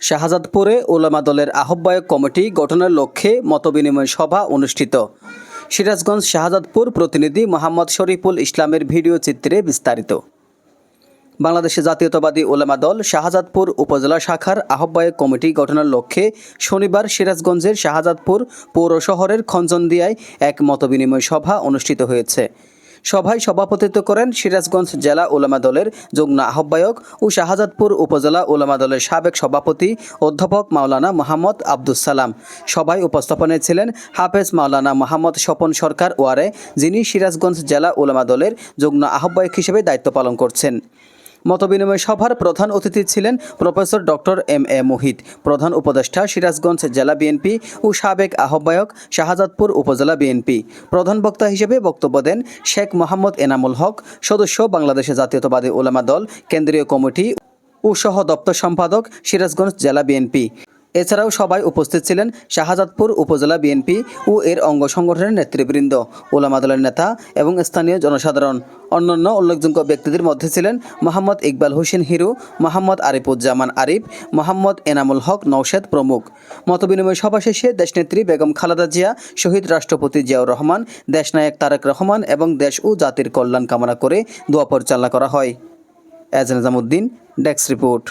শাহজাদপুরে উলামা দলের আহ্বায়ক কমিটি গঠনের লক্ষ্যে মতবিনিময় সভা অনুষ্ঠিত। সিরাজগঞ্জ শাহজাদপুর প্রতিনিধি মোহাম্মদ শরীফুল ইসলামের ভিডিও চিত্রে বিস্তারিত। বাংলাদেশ জাতীয়তাবাদী উলামা দল শাহজাদপুর উপজেলা শাখার আহ্বায়ক কমিটি গঠনের লক্ষ্যে শনিবার সিরাজগঞ্জের শাহজাদপুর পৌর শহরের খঞ্জনদিয়ায় এক মতবিনিময় সভা অনুষ্ঠিত হয়েছে। সভায় সভাপতিত্ব করেন সিরাজগঞ্জ জেলা উলামা দলের যুগ্ম আহ্বায়ক ও শাহজাদপুর উপজেলা উলামা দলের সাবেক সভাপতি অধ্যাপক মাওলানা মোহাম্মদ আব্দুস সালাম। সভায় উপস্থাপনায় ছিলেন হাফেজ মাওলানা মোহাম্মদ স্বপন সরকার ওয়ারে, যিনি সিরাজগঞ্জ জেলা উলামা দলের যুগ্ম আহ্বায়ক হিসেবে দায়িত্ব পালন করছেন। মতবিনিময় সভার প্রধান অতিথি ছিলেন প্রফেসর ডক্টর এম.এ. মুহিত, প্রধান উপদেষ্টা সিরাজগঞ্জ জেলা বিএনপি ও সাবেক আহ্বায়ক শাহজাদপুর উপজেলা বিএনপি। প্রধান বক্তা হিসেবে বক্তব্য দেন শেখ মোহাম্মদ এনামুল হক, সদস্য বাংলাদেশ জাতীয়তাবাদী উলামা দল কেন্দ্রীয় কমিটি ও সহ দপ্তর সম্পাদক সিরাজগঞ্জ জেলা বিএনপি। এছাড়াও সবাই উপস্থিত ছিলেন শাহজাদপুর উপজেলা বিএনপি ও এর অঙ্গ সংগঠনের নেতৃবৃন্দ, উলামা দলের নেতা এবং স্থানীয় জনসাধারণ। অন্যান্য উল্লেখযোগ্য ব্যক্তিদের মধ্যে ছিলেন মোহাম্মদ ইকবাল হোসেন হিরু, মোহাম্মদ আরিফুজ্জামান আরিফ, মোহাম্মদ এনামুল হক নওশেদ প্রমুখ। মতবিনিময় সভা শেষে দেশনেত্রী বেগম খালেদা জিয়া, শহীদ রাষ্ট্রপতি জিয়াউর রহমান, দেশনায়ক তারেক রহমান এবং দেশ ও জাতির কল্যাণ কামনা করে দোয়া পরিচালনা করা হয়। এজ নিজামুদ্দিন, ডেস্ক রিপোর্ট।